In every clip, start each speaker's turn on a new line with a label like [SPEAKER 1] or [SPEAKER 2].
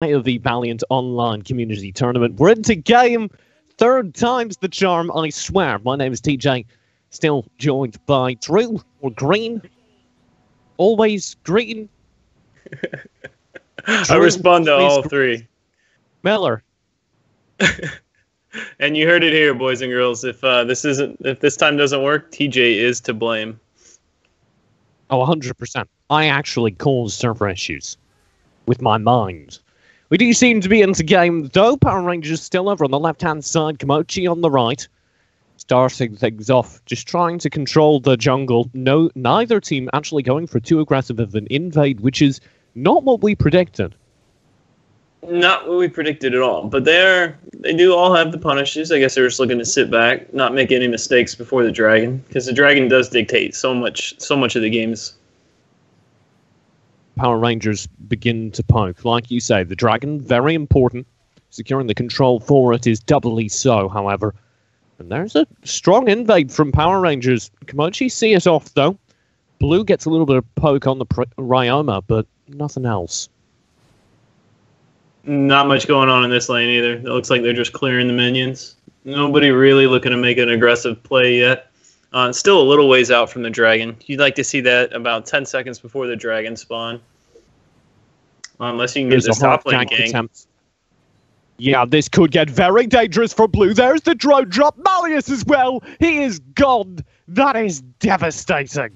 [SPEAKER 1] AOV Valiant online community tournament. We're into game. Third time's the charm, I swear. My name is TJ. Still joined by Drew, or Green. Always Green.
[SPEAKER 2] I respond to all three.
[SPEAKER 1] Miller.
[SPEAKER 2] And you heard it here, boys and girls. If this time doesn't work, TJ is to blame.
[SPEAKER 1] Oh, 100%. I actually caused server issues with my mind. We do seem to be into game, though. PowerRangers still over on the left-hand side. Kimochiii on the right. Starting things off, just trying to control the jungle. No, neither team actually going for too aggressive of an invade, which is not what we predicted.
[SPEAKER 2] Not what we predicted at all. But they do all have the punishes. I guess they're just looking to sit back, not make any mistakes before the dragon, because the dragon does dictate so much of the games.
[SPEAKER 1] PowerRangers begin to poke. Like you say, the dragon, very important. Securing the control for it is doubly so, however. And there's a strong invade from PowerRangers. Kimochiii see it off, though. Blue gets a little bit of poke on the Ryoma, but nothing else.
[SPEAKER 2] Not much going on in this lane either. It looks like they're just clearing the minions. Nobody really looking to make an aggressive play yet. Still a little ways out from the dragon. You'd like to see that about 10 seconds before the dragon spawn. Unless you can get this top lane gank.
[SPEAKER 1] Yeah, this could get very dangerous for Blue. There's the drone drop. Malleus as well. He is gone. That is devastating.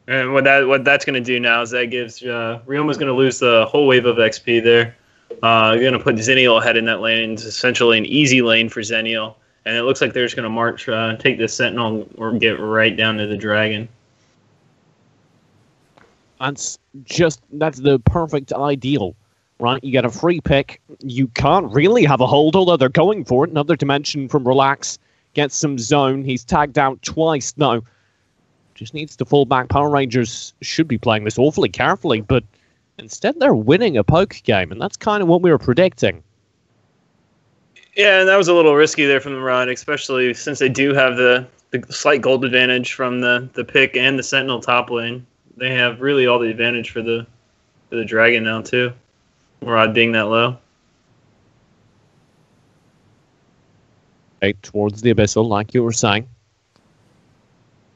[SPEAKER 2] And what that's going to do now is that gives Ryoma's going to lose the whole wave of XP there. Going to put Xennial ahead in that lane. It's essentially an easy lane for Xennial. And it looks like they're just going to march, take this Sentinel, or get right down to the dragon.
[SPEAKER 1] That's the perfect ideal, right? You get a free pick. You can't really have a hold, although they're going for it. Another dimension from Relax. Gets some zone. He's tagged out twice, though. Just needs to fall back. PowerRangers should be playing this awfully carefully, but instead they're winning a poke game, and that's kind of what we were predicting.
[SPEAKER 2] Yeah, and that was a little risky there from the ride, especially since they do have the slight gold advantage from the pick and the Sentinel top lane. They have really all the advantage for the dragon now too. Rod being that low.
[SPEAKER 1] Okay, towards the abyssal, like you were saying.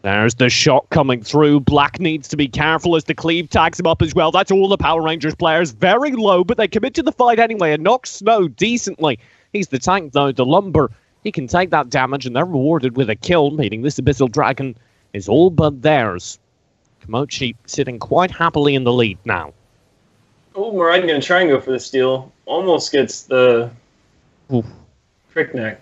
[SPEAKER 1] There's the shot coming through. Black needs to be careful as the cleave tags him up as well. That's all the PowerRangers players. Very low, but they commit to the fight anyway and knock Snow decently. He's the tank, though. The Lumber, he can take that damage, and they're rewarded with a kill, meaning this Abyssal Dragon is all but theirs. Kimochiii sitting quite happily in the lead now.
[SPEAKER 2] Oh, Murad going to try and go for the steal. Almost gets the trick neck.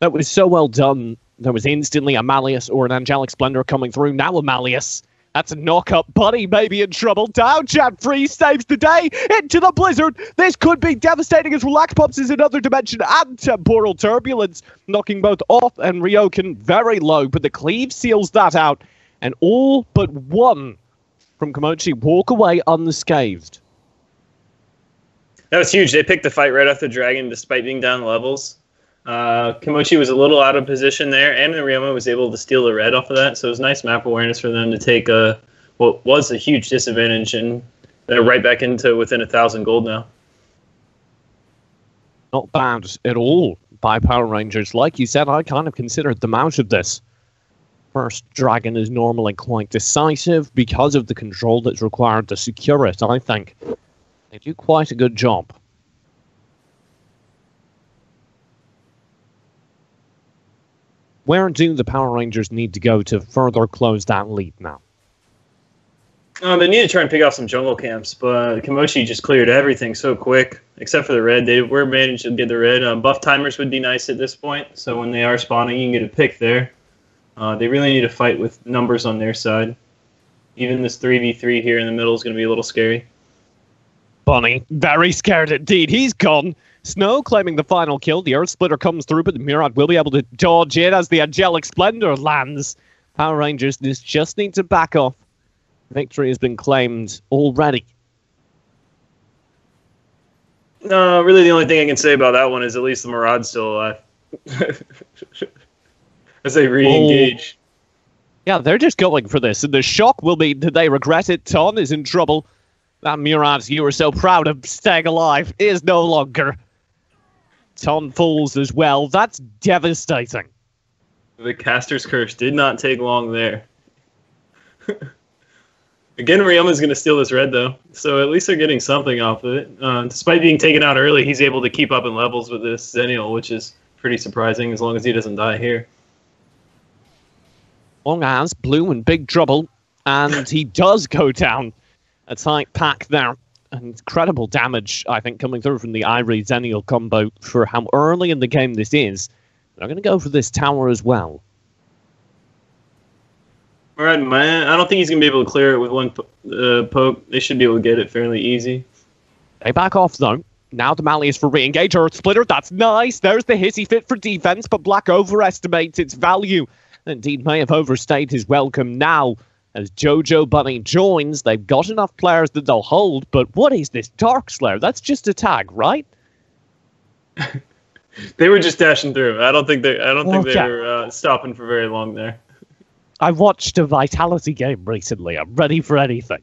[SPEAKER 1] That was so well done. There was instantly a Malleus or an Angelic Splendor coming through. Now a Malleus. That's a knock-up. Buddy may be in trouble. Down, Chad Free saves the day into the blizzard. This could be devastating as Relax pops is another dimension and temporal turbulence, knocking both off and Ryokan very low. But the cleave seals that out, and all but one from Kimochiii walk away unscathed.
[SPEAKER 2] That was huge. They picked the fight right off the dragon despite being down levels. Kimochiii was a little out of position there, and Ryoma was able to steal the red off of that, so it was nice map awareness for them to take what was a huge disadvantage, and they're right back into within 1,000 gold now.
[SPEAKER 1] Not bad at all by PowerRangers. Like you said, I kind of considered them out of this. First dragon is normally quite decisive because of the control that's required to secure it, I think. They do quite a good job. Where do the PowerRangers need to go to further close that lead now?
[SPEAKER 2] They need to try and pick out some jungle camps, but Kimochiii just cleared everything so quick, except for the red. They were managed to get the red. Buff timers would be nice at this point, so when they are spawning, you can get a pick there. They really need to fight with numbers on their side. Even this 3v3 here in the middle is going to be a little scary.
[SPEAKER 1] Bunny, very scared indeed. He's gone. Snow claiming the final kill. The Earth Splitter comes through, but the Murad will be able to dodge it as the Angelic Splendor lands. PowerRangers just need to back off. Victory has been claimed already.
[SPEAKER 2] Really the only thing I can say about that one is at least the Murad's still alive. As they re-engage.
[SPEAKER 1] Yeah, they're just going for this, and the shock will be, did they regret it? Ton is in trouble. That Murad you were so proud of staying alive is no longer. Ton falls as well. That's devastating.
[SPEAKER 2] The caster's curse did not take long there. Again, Ryuma's going to steal this red, though. So at least they're getting something off of it. Despite being taken out early, he's able to keep up in levels with this Xennial, which is pretty surprising as long as he doesn't die here.
[SPEAKER 1] Long as blue in big trouble, and he does go down. A tight pack there. Incredible damage, I think, coming through from the Irie Xennial combo for how early in the game this is. They're going to go for this tower as well.
[SPEAKER 2] All right, man. I don't think he's going to be able to clear it with one poke. They should be able to get it fairly easy.
[SPEAKER 1] They back off, though. Now the Mali is for re-engage. Earth Splitter, that's nice. There's the hissy fit for defense, but Black overestimates its value. Indeed, may have overstayed his welcome now. As Jojo Bunny joins, they've got enough players that they'll hold, but what is this Dark Slayer? That's just a tag, right?
[SPEAKER 2] They were just dashing through. I don't think they were stopping for very long there.
[SPEAKER 1] I watched a Vitality game recently. I'm ready for anything.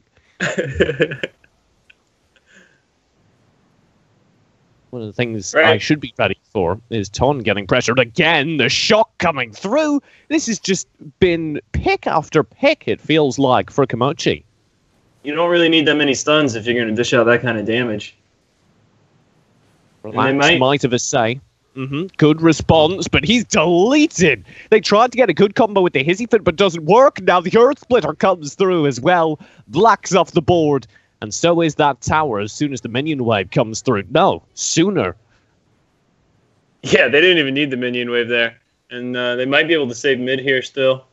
[SPEAKER 1] One of the things I should be ready for is Ton getting pressured again. The shock coming through. This has just been pick after pick, it feels like, for Kimochiii.
[SPEAKER 2] You don't really need that many stuns if you're going to dish out that kind of damage.
[SPEAKER 1] Relax, might have a say. Good response, but he's deleted. They tried to get a good combo with the hissy fit, but doesn't work. Now the Earth Splitter comes through as well. Black's off the board. And so is that tower as soon as the minion wave comes through. No, sooner.
[SPEAKER 2] Yeah, they didn't even need the minion wave there. And they might be able to save mid here still.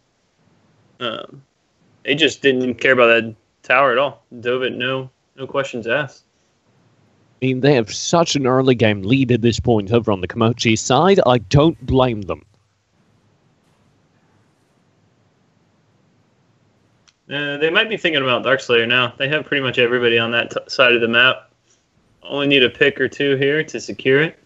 [SPEAKER 2] They just didn't care about that tower at all. Dove it, no questions asked.
[SPEAKER 1] I mean, they have such an early game lead at this point over on the Kimochiii side. I don't blame them.
[SPEAKER 2] They might be thinking about Darkslayer now. They have pretty much everybody on that side of the map. Only need a pick or two here to secure it.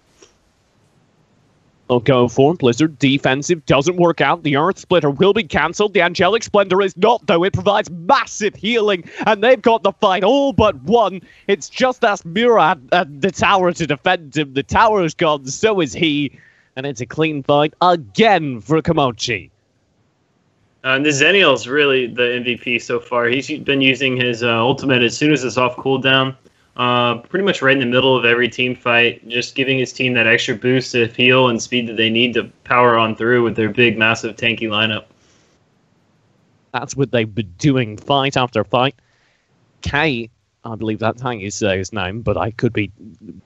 [SPEAKER 1] They'll go for Blizzard. Defensive doesn't work out. The Earth Splitter will be cancelled. The Angelic Splendor is not, though. It provides massive healing, and they've got the fight all but won. It's just asked Murad and the tower to defend him. The tower's gone, so is he. And it's a clean fight again for Kimochiii.
[SPEAKER 2] And the Xennial's really the MVP so far. He's been using his ultimate as soon as it's off cooldown. Pretty much right in the middle of every team fight, just giving his team that extra boost of heal and speed that they need to power on through with their big, massive, tanky lineup.
[SPEAKER 1] That's what they've been doing fight after fight. Kay, I believe that's how you say his name, but I could be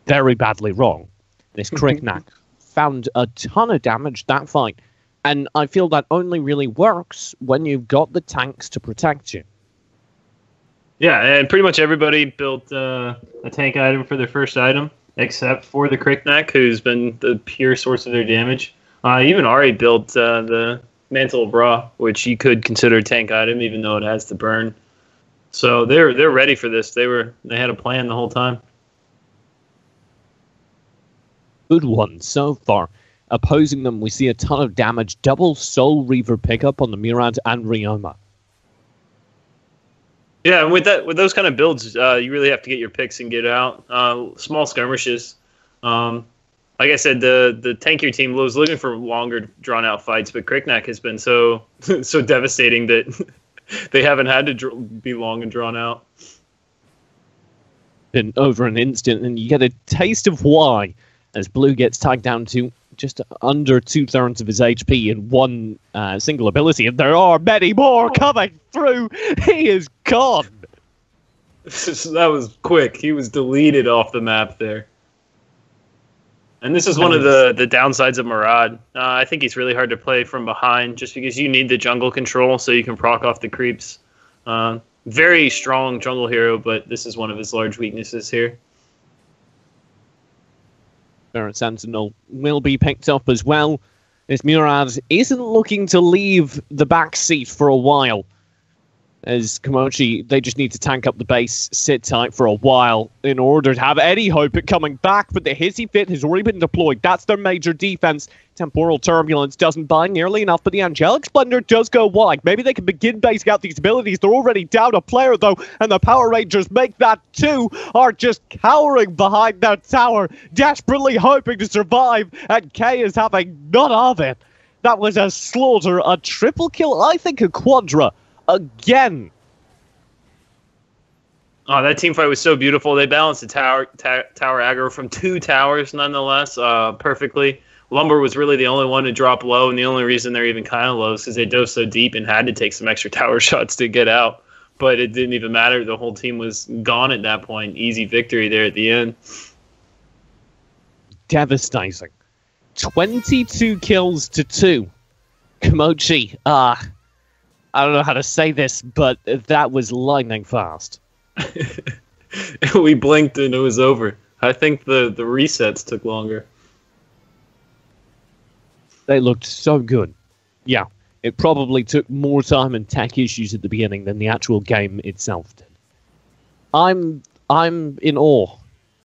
[SPEAKER 1] very badly wrong. This Kriknak found a ton of damage that fight. And I feel that only really works when you've got the tanks to protect you.
[SPEAKER 2] Yeah, and pretty much everybody built a tank item for their first item, except for the Kriknak, who's been the pure source of their damage. Even Ari built the Mantle of Ra, which you could consider a tank item, even though it has the burn. So they're ready for this. They had a plan the whole time.
[SPEAKER 1] Good one so far. Opposing them, we see a ton of damage. Double Soul Reaver pickup on the Murad and Ryoma.
[SPEAKER 2] Yeah, and with those kind of builds, you really have to get your picks and get out. Small skirmishes. Like I said, the tankier team was looking for longer, drawn-out fights, but Kriknak has been so devastating that they haven't had to be long and drawn out.
[SPEAKER 1] Been over an instant, and you get a taste of why as Blue gets tagged down to just under 2/3 of his HP in one single ability, and there are many more coming through. He is gone.
[SPEAKER 2] That was quick. He was deleted off the map there. And this is one of the downsides of Murad. I think he's really hard to play from behind just because you need the jungle control so you can proc off the creeps. Very strong jungle hero, but this is one of his large weaknesses here.
[SPEAKER 1] Barret Sentinel will be picked up as well. This Murad isn't looking to leave the back seat for a while. As Kimochiii, they just need to tank up the base, sit tight for a while in order to have any hope at coming back. But the Hissy Fit has already been deployed. That's their major defense. Temporal Turbulence doesn't buy nearly enough, but the Angelic Splendor does go wide. Maybe they can begin basing out these abilities. They're already down a player, though, and the Power Rangers make that too, are just cowering behind that tower, desperately hoping to survive, and K is having none of it. That was a slaughter, a triple kill, I think a quadra. Again.
[SPEAKER 2] Oh, that team fight was so beautiful. They balanced the tower aggro from 2 towers, nonetheless, perfectly. Lumber was really the only one to drop low, and the only reason they're even kind of low is because they dove so deep and had to take some extra tower shots to get out. But it didn't even matter. The whole team was gone at that point. Easy victory there at the end.
[SPEAKER 1] Devastating. 22 kills to 2. Kimochiii, I don't know how to say this, but that was lightning fast.
[SPEAKER 2] We blinked and it was over. I think the resets took longer.
[SPEAKER 1] They looked so good. Yeah, it probably took more time and tech issues at the beginning than the actual game itself did. I'm in awe